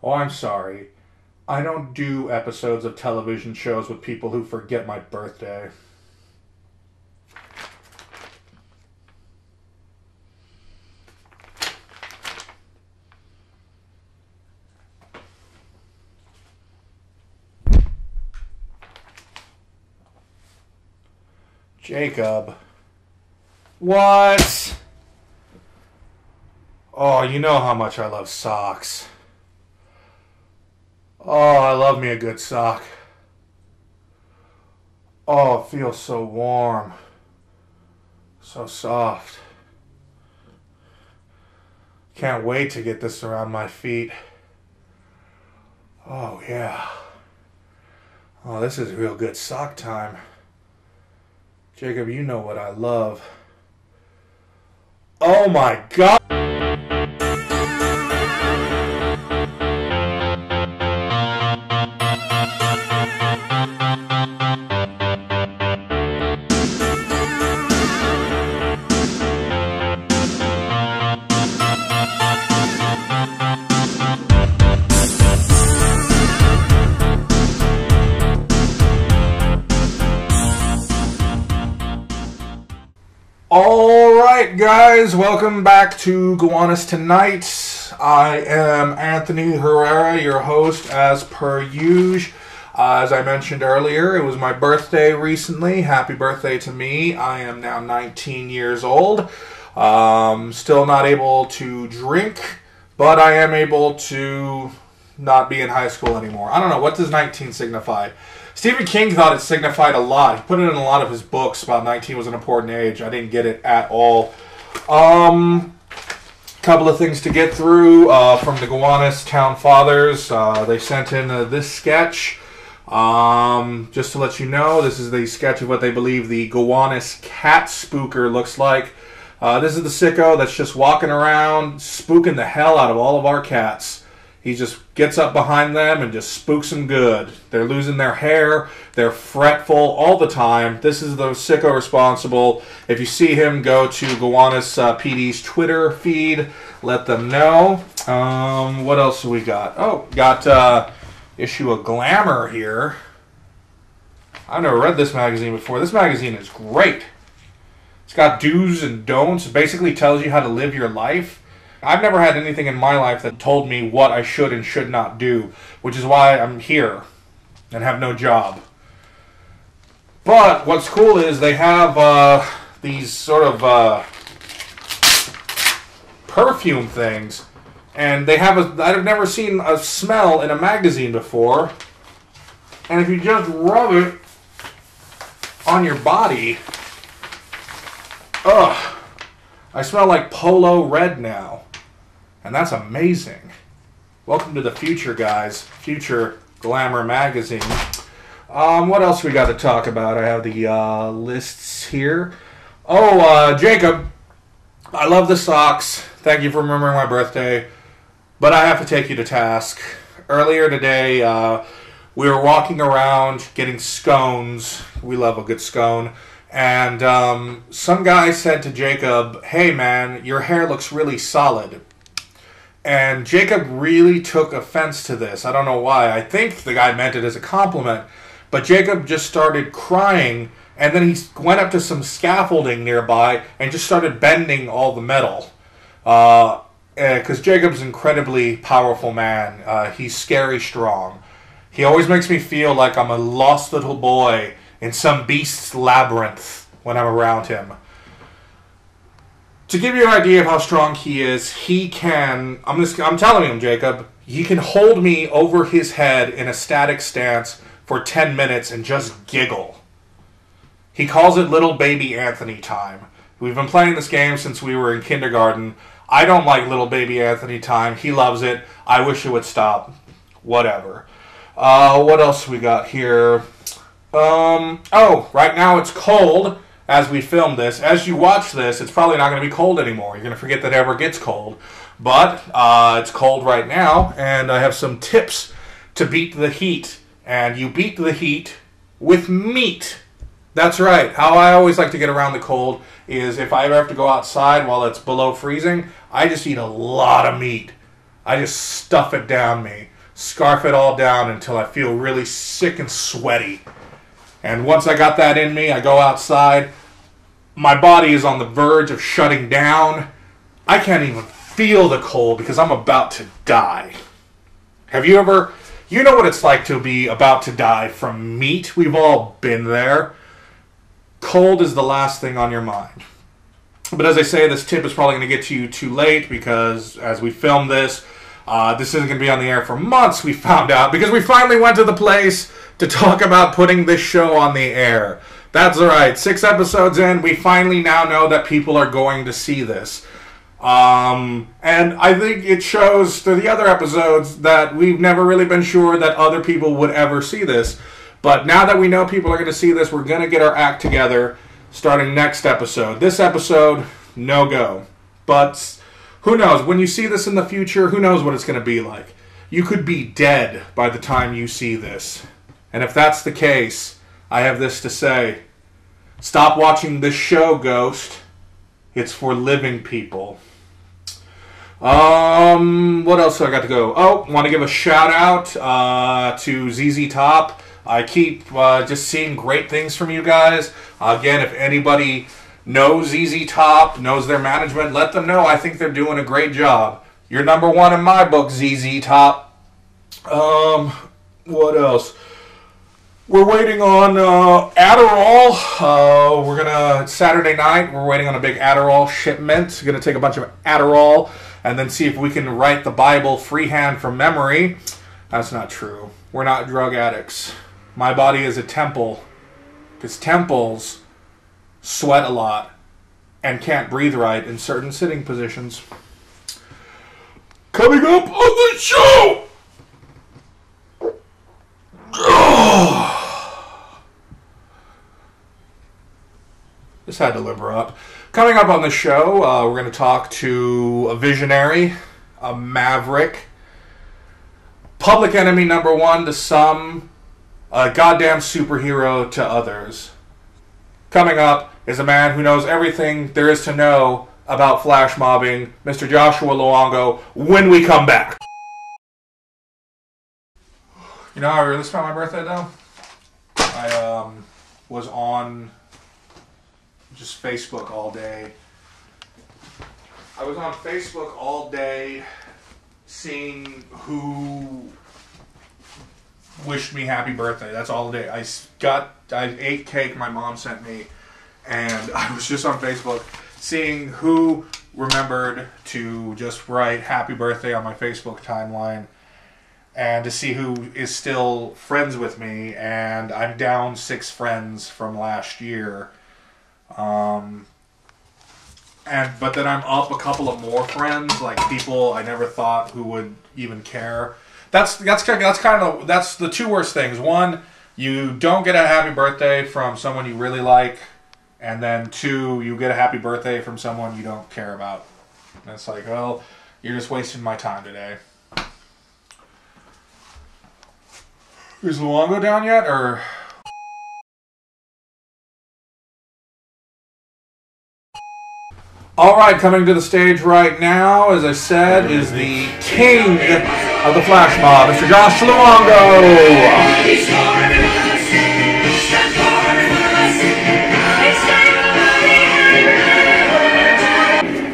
Oh, I'm sorry. I don't do episodes of television shows with people who forget my birthday. Jacob. What? Oh, you know how much I love socks. Oh, I love me a good sock. Oh, it feels so warm. So soft. Can't wait to get this around my feet. Oh, yeah. Oh, this is real good sock time. Jacob, you know what I love. Oh my God! Alright guys, welcome back to Gowanus Tonight. I am Anthony Herrera, your host as per usual. As I mentioned earlier, it was my birthday recently. Happy birthday to me. I am now 19 years old. Still not able to drink, but I am able to not be in high school anymore. I don't know, what does 19 signify? Stephen King thought it signified a lot. He put it in a lot of his books about 19 was an important age. I didn't get it at all. Couple of things to get through from the Gowanus Town Fathers. They sent in this sketch. Just to let you know, this is the sketch of what they believe the Gowanus cat spooker looks like. This is the sicko that's just walking around spooking the hell out of all of our cats. He just gets up behind them and just spooks them good. They're losing their hair. They're fretful all the time. This is the sicko responsible. If you see him, go to Gowanus PD's Twitter feed. Let them know. What else do we got? Oh, got issue of Glamour here. I've never read this magazine before. This magazine is great. It's got do's and don'ts. It basically tells you how to live your life. I've never had anything in my life that told me what I should and should not do, which is why I'm here and have no job. But what's cool is they have these sort of perfume things, and they have I've never seen a smell in a magazine before. And if you just rub it on your body, I smell like Polo Red now. And that's amazing. Welcome to the future, guys. Future Glamour magazine. What else we got to talk about? I have the lists here. Jacob, I love the socks. Thank you for remembering my birthday. But I have to take you to task. Earlier today, we were walking around getting scones. We love a good scone. And some guy said to Jacob, "Hey man, your hair looks really solid." And Jacob really took offense to this. I don't know why. I think the guy meant it as a compliment. But Jacob just started crying, and then he went up to some scaffolding nearby and just started bending all the metal. Because Jacob's an incredibly powerful man. He's scary strong. He always makes me feel like I'm a lost little boy in some beast's labyrinth when I'm around him. To give you an idea of how strong he is, he can, I'm telling him, Jacob, he can hold me over his head in a static stance for 10 minutes and just giggle. He calls it Little Baby Anthony time. We've been playing this game since we were in kindergarten. I don't like Little Baby Anthony time. He loves it. I wish it would stop. Whatever. What else we got here? Right now it's cold as we film this. As you watch this, it's probably not going to be cold anymore. You're going to forget that it ever gets cold. But it's cold right now, and I have some tips to beat the heat. And you beat the heat with meat. That's right. How I always like to get around the cold is if I ever have to go outside while it's below freezing, I just eat a lot of meat. I just stuff it down me. Scarf it all down until I feel really sick and sweaty. And once I got that in me, I go outside. My body is on the verge of shutting down. I can't even feel the cold because I'm about to die. Have you ever... You know what it's like to be about to die from meat. We've all been there. Cold is the last thing on your mind. But as I say, this tip is probably going to get to you too late because as we film this isn't going to be on the air for months, we found out, because we finally went to the place to talk about putting this show on the air. That's right. 6 episodes in, we finally now know that people are going to see this. And I think it shows through the other episodes that we've never really been sure that other people would ever see this. But now that we know people are going to see this, we're going to get our act together starting next episode. This episode, no go. But who knows? When you see this in the future, who knows what it's going to be like? You could be dead by the time you see this. And if that's the case, I have this to say. Stop watching this show, Ghost. It's for living people. What else do I got to go? Oh, want to give a shout out to ZZ Top. I keep just seeing great things from you guys. Again, if anybody knows ZZ Top, knows their management, let them know. I think they're doing a great job. You're number one in my book, ZZ Top. What else? We're waiting on Adderall. Saturday night, we're waiting on a big Adderall shipment. We're going to take a bunch of Adderall and then see if we can write the Bible freehand from memory. That's not true. We're not drug addicts. My body is a temple, because temples sweat a lot and can't breathe right in certain sitting positions. Coming up on the show! Just had to limber up. Coming up on the show, we're going to talk to a visionary, a maverick, public enemy number one to some, a goddamn superhero to others. Coming up is a man who knows everything there is to know about flash mobbing, Mr. Joshua Luongo, when we come back. You know how I really spent my birthday, though? I was on just Facebook all day. I was on Facebook all day seeing who wished me happy birthday. That's all day. I ate cake my mom sent me, and I was just on Facebook seeing who remembered to just write happy birthday on my Facebook timeline, and to see who is still friends with me. And I'm down 6 friends from last year. But then I'm up a couple of more friends, like people I never thought who would even care. That's the 2 worst things. 1, you don't get a happy birthday from someone you really like, and then 2, you get a happy birthday from someone you don't care about. And it's like, well, you're just wasting my time today. Is Luongo down yet, or? Alright, coming to the stage right now, as I said, is the king of the flash mob, Mr. Josh Luongo!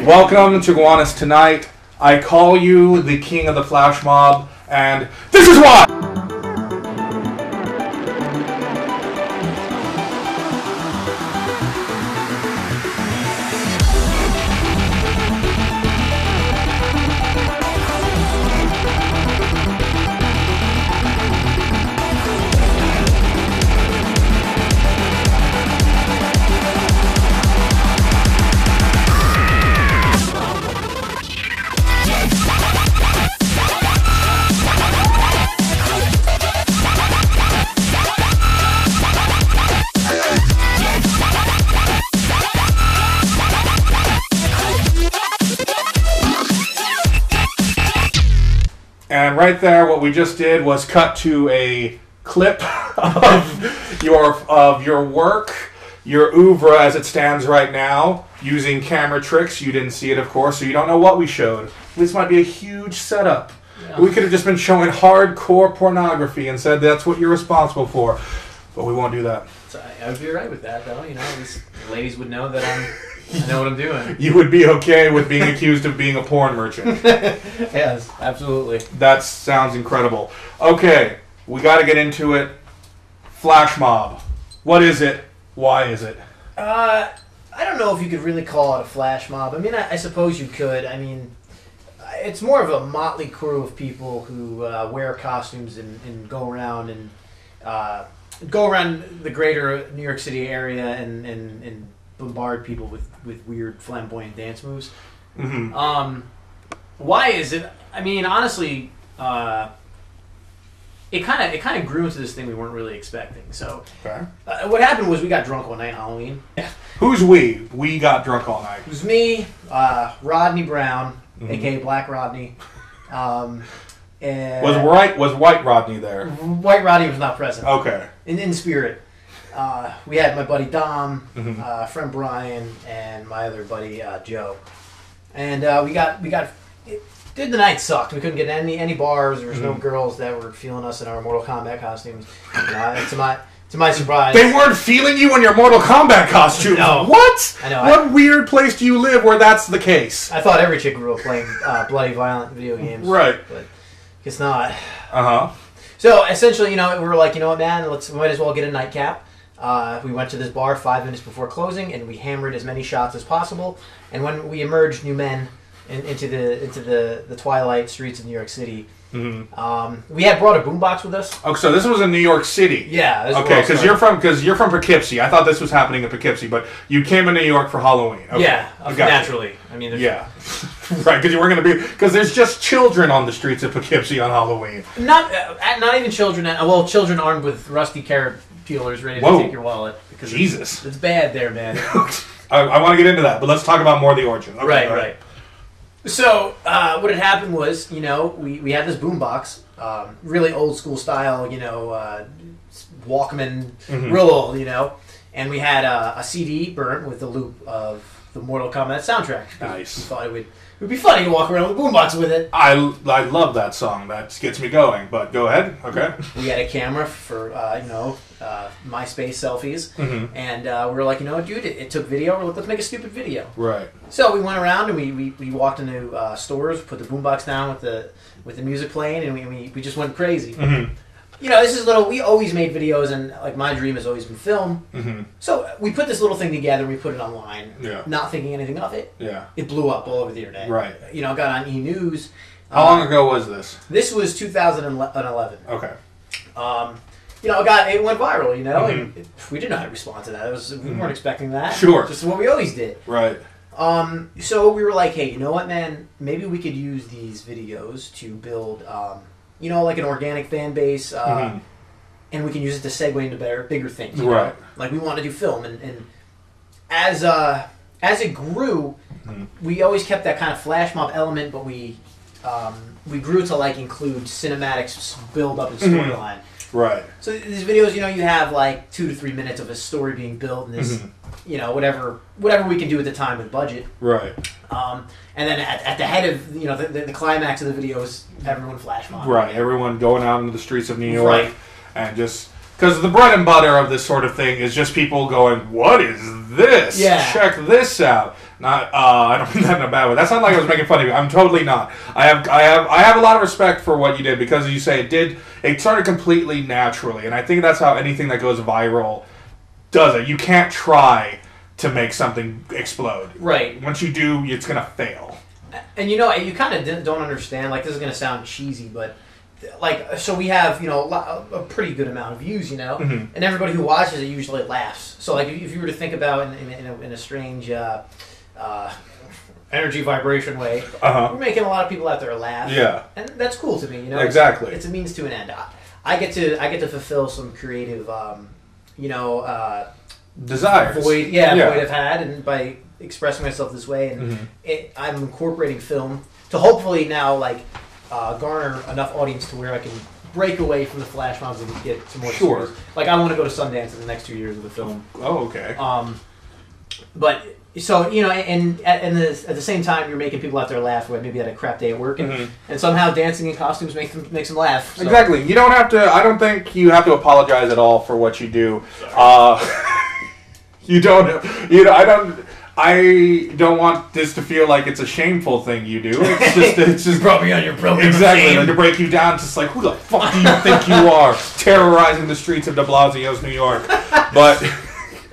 Welcome to Gowanus tonight. I call you the king of the flash mob, and this is why! And right there, what we just did was cut to a clip of your work, your oeuvre as it stands right now, using camera tricks. You didn't see it, of course, so you don't know what we showed. This might be a huge setup. Yeah. We could have just been showing hardcore pornography and said that's what you're responsible for. But we won't do that. So I would be right with that, though. You know, these ladies would know that I know what I'm doing. You would be okay with being accused of being a porn merchant. Yes, absolutely. That sounds incredible. Okay, we got to get into it. Flash mob. What is it? Why is it? I don't know if you could really call it a flash mob. I mean, I suppose you could. I mean, it's more of a motley crew of people who wear costumes and go around the greater New York City area and bombard people with weird flamboyant dance moves. Mm-hmm. Why is it? I mean, honestly, it kind of grew into this thing we weren't really expecting. So, Okay. What happened was we got drunk one night Halloween. Who's we? We got drunk all night. It was me, Rodney Brown, Mhm. aka Black Rodney. And Was White Rodney there? White Rodney was not present. Okay. In spirit. We had my buddy Dom, Mhm. friend Brian, and my other buddy Joe. And we got did the night sucked. We couldn't get any bars. There was no girls that were feeling us in our Mortal Kombat costumes. To my surprise, They weren't feeling you in your Mortal Kombat costume. No. What? I know, What weird place do you live where that's the case? I thought every chick grew up playing bloody, violent video games. Right. But it's not. Uh-huh. So essentially, we were like, you know what, man, might as well get a nightcap. We went to this bar 5 minutes before closing, and we hammered as many shots as possible. And when we emerged, new men, into the twilight streets of New York City, we had brought a boombox with us. Oh, so this was in New York City. Yeah. This is Okay, where it because you're from Poughkeepsie. I thought this was happening in Poughkeepsie, but you came to New York for Halloween. Okay. Yeah, I got you. naturally. I mean, Yeah. Right, because you weren't going to be... Because there's just children on the streets of Poughkeepsie on Halloween. not even children. Well, children armed with rusty carrot peelers ready to Whoa. take your wallet. Because Jesus. it's bad there, man. I want to get into that, but let's talk about more of the origin. Okay, Right. So what had happened was, we had this boombox, really old school style, Walkman, real old, and we had a CD burnt with the loop of the Mortal Kombat soundtrack. Nice. We thought it would be funny to walk around with a boombox with it. I love that song. That gets me going. But go ahead. Okay. We had a camera for MySpace selfies, and we were like, dude, it took video. We're like, let's make a stupid video. Right. So we went around and we walked into stores, put the boombox down with the music playing, and we just went crazy. This is we always made videos, and like my dream has always been film. So we put this little thing together, and we put it online, not thinking anything of it. Yeah. It blew up all over the internet. Right. Got on E! News. How long ago was this? This was 2011. Okay. It went viral, and we did not respond to that. We weren't expecting that. Sure. Just what we always did. Right. So we were like, hey, you know what, man? Maybe we could use these videos to build, like an organic fan base, and we can use it to segue into bigger things. Right. Like we want to do film, and as it grew, we always kept that kind of flash mob element, but we grew to include cinematics, build up, and storyline. Right. So these videos, you have 2 to 3 minutes of a story being built, and this, whatever we can do at the time with budget. Right. And then at the head of the climax of the video is everyone flash mob. Right. Everyone going out into the streets of New York, Right. and just because the bread and butter of this sort of thing is just people going, "What is this? Yeah. Check this out." Not. I don't mean that in a bad way. That sounded like I was making fun of you. I'm totally not. I have a lot of respect for what you did because, as you say, it started completely naturally, and I think that's how anything that goes viral does it. You can't try to make something explode. Right. Once you do, it's gonna fail. And you kind of don't understand. This is going to sound cheesy, but so we have a pretty good amount of views, and everybody who watches it usually laughs. So if you were to think about in a strange energy vibration way, we're making a lot of people out there laugh. Yeah. And that's cool to me. Exactly. It's a means to an end. I get to fulfill some creative Desires. void I've had, and by expressing myself this way, and I'm incorporating film to hopefully now garner enough audience to where I can break away from the flash mobs and get to more Sure. stories. I want to go to Sundance in the next 2 years with the film. Oh, okay. But so and at the same time, you're making people out there laugh. Where maybe had a crap day at work, and somehow dancing in costumes makes them laugh. So. Exactly. You don't have to. I don't think you have to apologize at all for what you do. You don't. I don't want this to feel like it's a shameful thing you do. It's just brought me on your program. Exactly, and to break you down, just like, who the fuck do you think you are, terrorizing the streets of De Blasio's New York? But,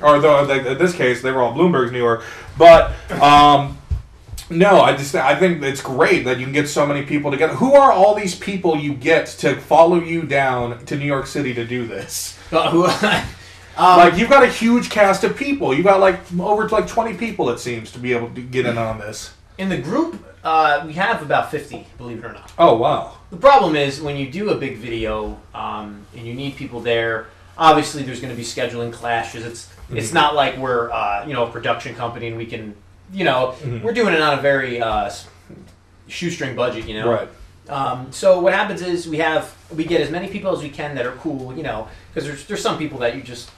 or though in this case, they were all Bloomberg's New York. But no, I think it's great that you can get so many people together. Who are all these people you get to follow you down to New York City to do this? Like, you've got a huge cast of people. You've got over 20 people, it seems, to be able to get in on this. In the group, we have about 50, believe it or not. Oh, wow. The problem is when you do a big video and you need people there, obviously there's going to be scheduling clashes. It's not like we're a production company and we can, we're doing it on a very shoestring budget, Right. So what happens is we get as many people as we can that are cool, because there's some people that you just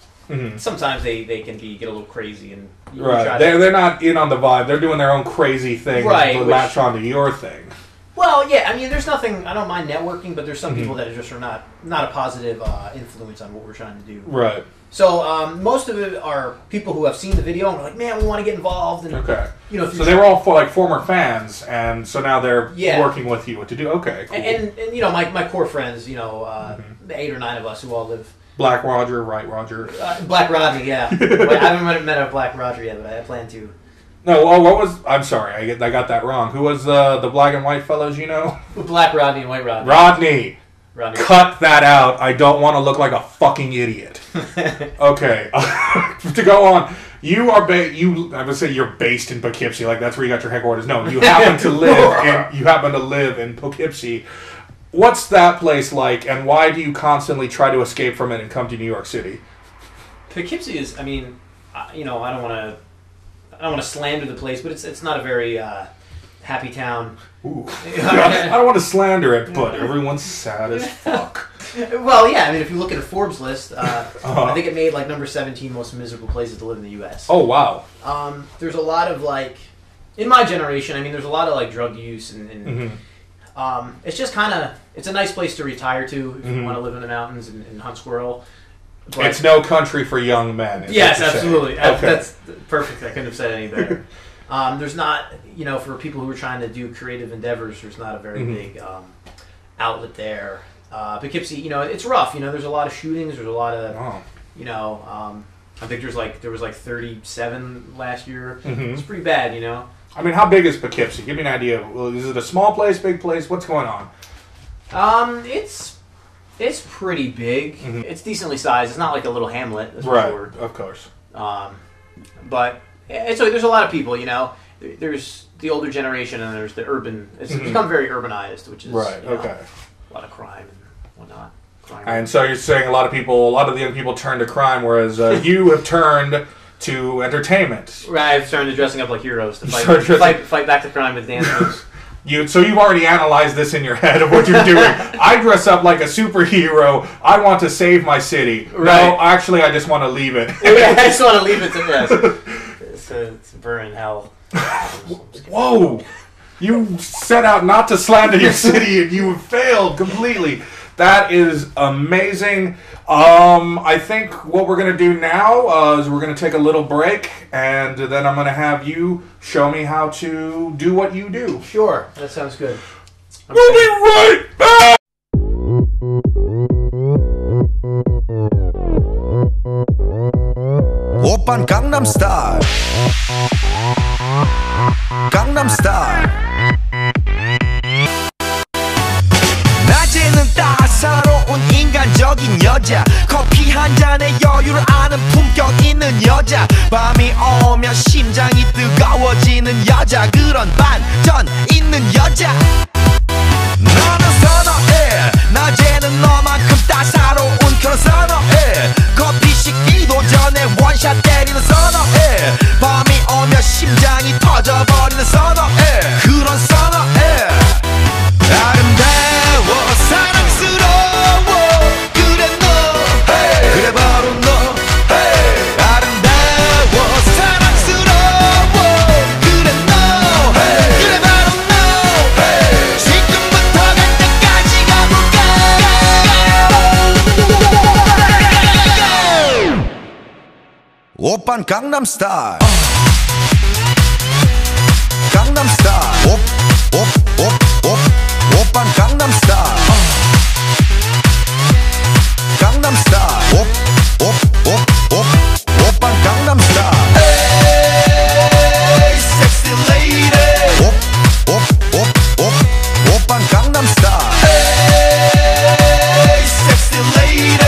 sometimes they can get a little crazy and right. They're not in on the vibe. They're doing their own crazy thing, right? To latch onto your thing. Well, yeah. I mean, there's nothing. I don't mind networking, but there's some people that are not a positive influence on what we're trying to do. Right. So most of it are people who have seen the video and are like, man, we want to get involved. And, okay. So they were all former fans, and so now they're working with you what to do. Okay. Cool. And my core friends, the 8 or 9 of us who all live. Black Roger, Right Roger. Black Rodney, yeah. I haven't met a Black Roger yet, but I plan to. No, what was... I'm sorry, I got that wrong. Who was the black and white fellows, Black Rodney and White Rodney. Rodney! Cut that out. I don't want to look like a fucking idiot. Okay. To go on, you are I would say you're based in Poughkeepsie, like that's where you got your headquarters. No, you happen to live in Poughkeepsie. What's that place like, and why do you constantly try to escape from it and come to New York City? Poughkeepsie is, I mean, I don't want to slander the place, but it's not a very happy town. Ooh. I don't want to slander it, but everyone's sad as fuck. Well, yeah, I mean, if you look at a Forbes list, I think it made number 17 most miserable places to live in the U.S. Oh, wow. There's a lot of, in my generation, I mean, there's a lot of, drug use and it's just it's a nice place to retire to if you want to live in the mountains and hunt squirrel. But it's no country for young men. Yes, absolutely. Okay. That's perfect. I couldn't have said it any better. There's not, for people who are trying to do creative endeavors, there's not a very big outlet there. Poughkeepsie, it's rough. There's a lot of shootings. There's a lot of, I think there was 37 last year. It's pretty bad, I mean, how big is Poughkeepsie? Give me an idea. Is it a small place, big place? What's going on? It's pretty big. It's decently sized. It's not like a little hamlet. That's right, sure. Of course. But there's a lot of people. There's the older generation and there's the urban. It's become very urbanized, which is right. Okay. A lot of crime and whatnot. And so you're saying a lot of the young people turn to crime, whereas you have turned to entertainment. Right, I've turned to dressing up like heroes to fight back the crime with dance moves. So you've already analyzed this in your head of what you're doing. I dress up like a superhero. I want to save my city. Right. No, actually, I just want to leave it. I just want to leave it to burn in hell. Whoa! You set out not to slander your city, and you failed completely. That is amazing. I think what we're going to do now is we're going to take a little break, and then I'm going to have you show me how to do what you do. Sure, that sounds good. We'll be right back! 오빤 강남스타일 강남스타일 낮에는 따사로운 인간적인 여자 커피 한 잔에 여유를 아는 품격 있는 여자 밤이 오면 심장이 뜨거워지는 여자 그런 반전 있는 여자 너는 선어해 낮에는 너만큼 따사로운 그런 선어해 커피 식기도 전에 원샷 때리는 선어해 밤이 오면 심장이 터져버리는 선어해 그런 선어해 아름다워 사랑스러워 그래 너 hey. 그래 바로 너 hey. 아름다워 사랑스러워 오빤 강남스타일 강남스타일 오빤 강남스타일 강남스타일 오빤 강남스타일 Hey sexy lady 오빤 강남스타일 Hey sexy lady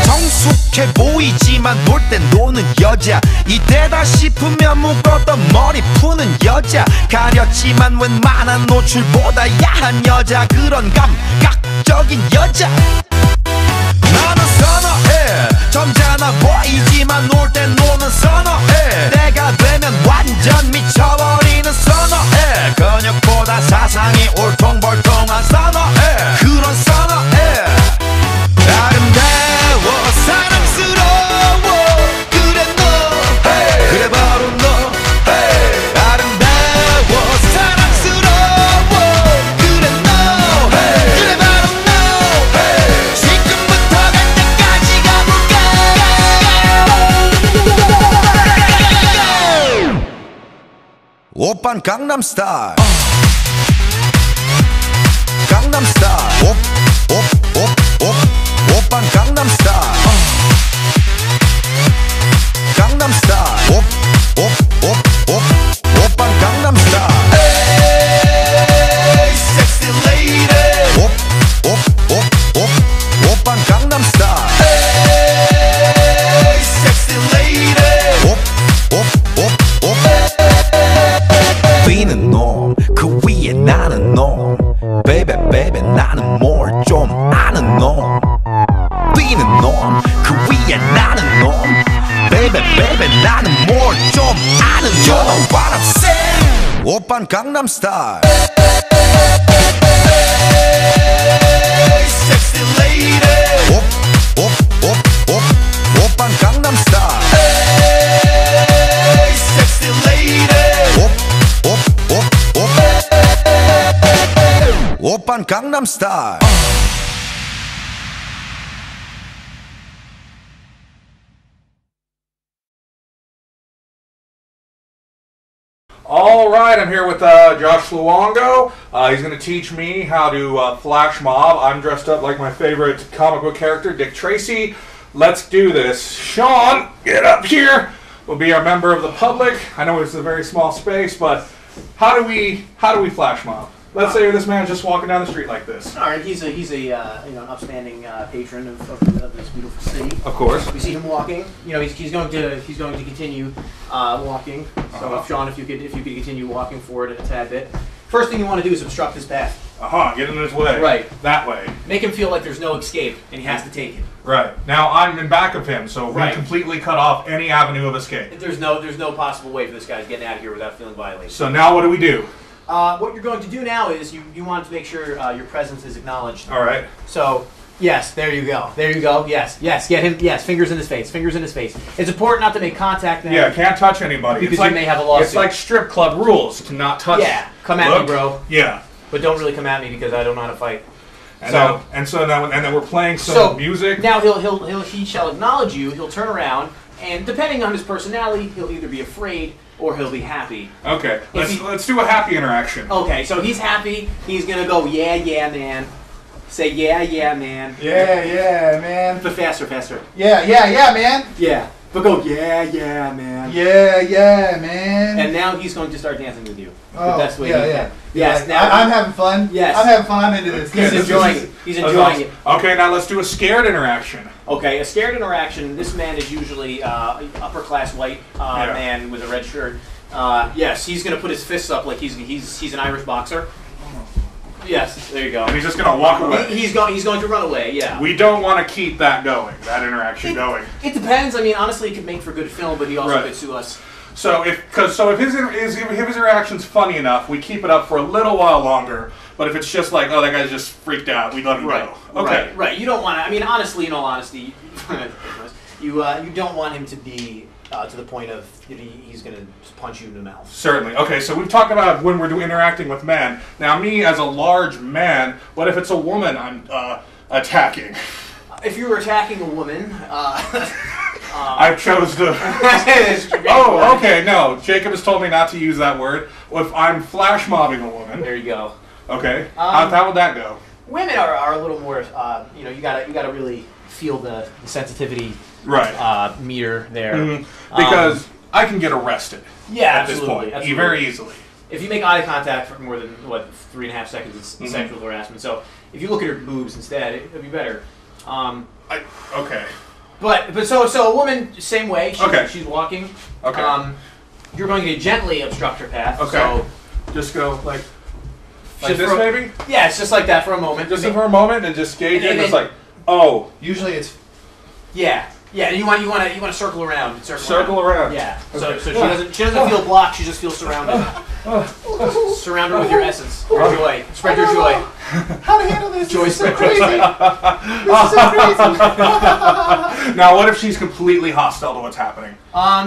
성숙해 보이지만 놀 땐 노는 여자 이때다 싶으면 묶었던 머리 푸는 여자 가렸지만 웬만한 노출보다 야한 여자 그런 감각적인 여자 나는 선어해 점잖아 보이지만 놀 땐 노는 선어해 내가 되면 완전 미쳐버리는 선어해 근육보다 사상이 울퉁불퉁한 선어해 그런 선어해 아름다워 사랑스러워 그래 너 hey. 그래 바로 너 hey. 아름다워 사랑스러워 그래 너 hey. 그래 바로 너 hey. 지금부터 갈 때까지 가볼까 오빤 강남스타일 강남스타일 오빤 강남스타일 강남스타일 오빤 강남스타일 Hey sexy lady 오빤 강남스타일 Hey sexy lady 뛰는 놈 그 위에 나는 놈 Baby baby 나는 뭘 좀 아는 놈 뛰는 놈 그 위에 나는 놈 Baby baby 나는 뭘 좀 아는 놈 You know what I'm saying 오빤 강남스타일 Hey sexy lady 오빤 강남스타일 Hey sexy lady 오빤 강남스타일 All right, I'm here with Josh Luongo. He's going to teach me how to flash mob. I'm dressed up like my favorite comic book character, Dick Tracy. Let's do this. Sean, get up here. Will be our member of the public. I know it's a very small space, but how do we flash mob? Let's say this man's just walking down the street like this. All right, he's an upstanding patron of this beautiful city. Of course. We see him walking. You know, he's going to continue walking. So, Sean, if you could continue walking forward a tad bit. First thing you want to do is obstruct his path. Get in his way. Right. That way. Make him feel like there's no escape, and he has to take it. Right. Now I'm in back of him, so we completely cut off any avenue of escape. There's no possible way for this guy getting out of here without feeling violated. So now what do we do? What you're going to do now is you want to make sure your presence is acknowledged. All right. So, yes, there you go. There you go. Yes, get him. Yes, fingers in his face. Fingers in his face. It's important not to make contact now. Yeah, can't touch anybody. Because you may have a lawsuit. It's like strip club rules to not touch. Yeah, come at me, bro. Yeah. But don't really come at me because I don't know how to fight. And then we're playing some music. Now he shall acknowledge you. He'll turn around, and depending on his personality, he'll either be afraid or he'll be happy. Okay, let's do a happy interaction. Okay, so he's happy. He's gonna go, yeah, man. Say, yeah, man. Yeah, man. But faster. Yeah, man. Yeah, but go, yeah, man. Yeah, man. And now he's going to start dancing with you. Oh, the best way yeah. Yes, like, now I'm having fun. Yes. I'm having fun. I'm into this. He's enjoying it. He's enjoying it. Okay, now let's do a scared interaction. Okay, a scared interaction. This man is usually upper class white man with a red shirt. Yes, he's going to put his fists up like he's an Irish boxer. Yes, there you go. And he's just going to walk away. He's going to run away. Yeah. We don't want to keep that going. That interaction going. It depends. I mean, honestly, it could make for good film, but he also could sue us. So if his interaction's funny enough, we keep it up for a little while longer. But if it's just like, oh, that guy's just freaked out, we let him go. Okay. Right. You don't want to. I mean, honestly, in all honesty, you don't want him to be to the point of he's going to punch you in the mouth. Certainly. Okay, so we've talked about when we're interacting with men. Now, me as a large man, what if it's a woman I'm attacking? if you were attacking a woman, I chose to. Oh, okay. No, Jacob has told me not to use that word. Well, if I'm flash mobbing a woman, there you go. okay. How would that go? Women are a little more. You gotta really feel the sensitivity Right. meter there. Mm-hmm. Because I can get arrested. Yeah, at this point, absolutely. very easily. If you make eye contact for more than 3.5 seconds, it's sexual harassment. So if you look at her boobs instead, it'd be better. Okay. But so a woman, same way. She's walking. Okay. You're going to gently obstruct her path. Okay. So just go like just this, maybe. Yeah, it's just like that for a moment. Just for a moment, and just gauge it. And It's like, oh. Usually it's. Yeah. Yeah, you want to circle around. Circle around. Yeah. Okay. So she doesn't feel blocked. She just feels surrounded. Surround her with your essence, your joy. Spread your joy. How to handle this? Joy This is so spread. crazy. This is so crazy. Now, what if she's completely hostile to what's happening?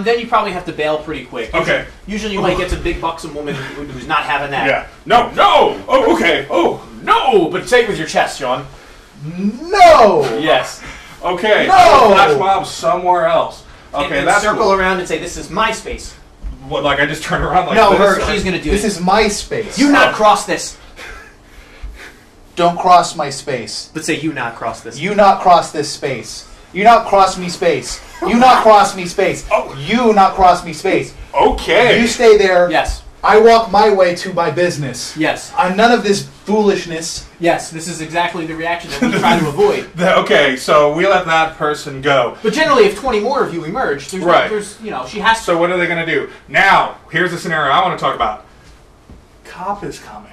Then you probably have to bail pretty quick. Okay. Usually you might get some big buxom woman who's not having that. Yeah. No. Oh, okay. Oh. No, but say it with your chest, Sean. No. Yes. Okay. No! Flash mob somewhere else. Okay, and that's circle cool. around and say, "This is my space." What, like I just turn around like No, this? her. or- She's gonna do This it. is my space. You not cross this. Don't cross my space. Let's say you not cross this. You not cross this space. You not cross me space. You not cross me space. Oh. You not cross me space. Okay. You stay there. Yes. I walk my way to my business. Yes. None of this foolishness. Yes. This is exactly the reaction that we try to avoid. Okay, so we let that person go. But generally, if 20 more of you emerge, there's she has to. So what are they going to do? Now, here's the scenario I want to talk about. Cop is coming.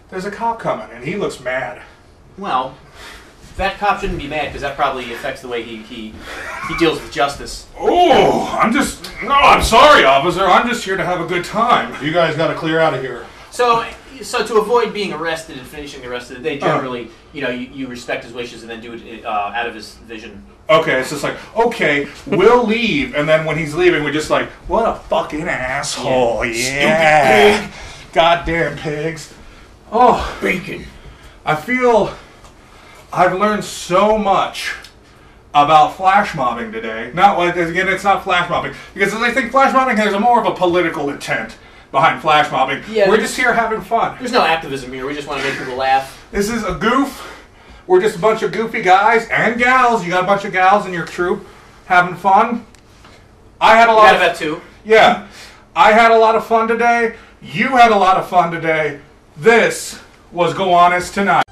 There's a cop coming, and he looks mad. Well, that cop shouldn't be mad because that probably affects the way he deals with justice. Oh, I'm sorry, officer. I'm just here to have a good time. You guys got to clear out of here. So to avoid being arrested and finishing the rest of the day, generally, you respect his wishes and then do it out of his vision. Okay, it's just like, okay, we'll leave, and then when he's leaving, we're just like, what a fucking asshole, yeah. Stupid pig. Goddamn pigs. Oh, Bacon. I feel I've learned so much about flash mobbing today. Not like, again, it's not flash mobbing, because I think flash mobbing has more of a political intent behind flash mobbing. Yeah, we're just here having fun. There's no activism here. We just want to make people laugh. This is a goof. We're just a bunch of goofy guys and gals. You got a bunch of gals in your troop having fun. I had a lot of that too. Yeah. I had a lot of fun today. You had a lot of fun today. This was Gowanus Tonight.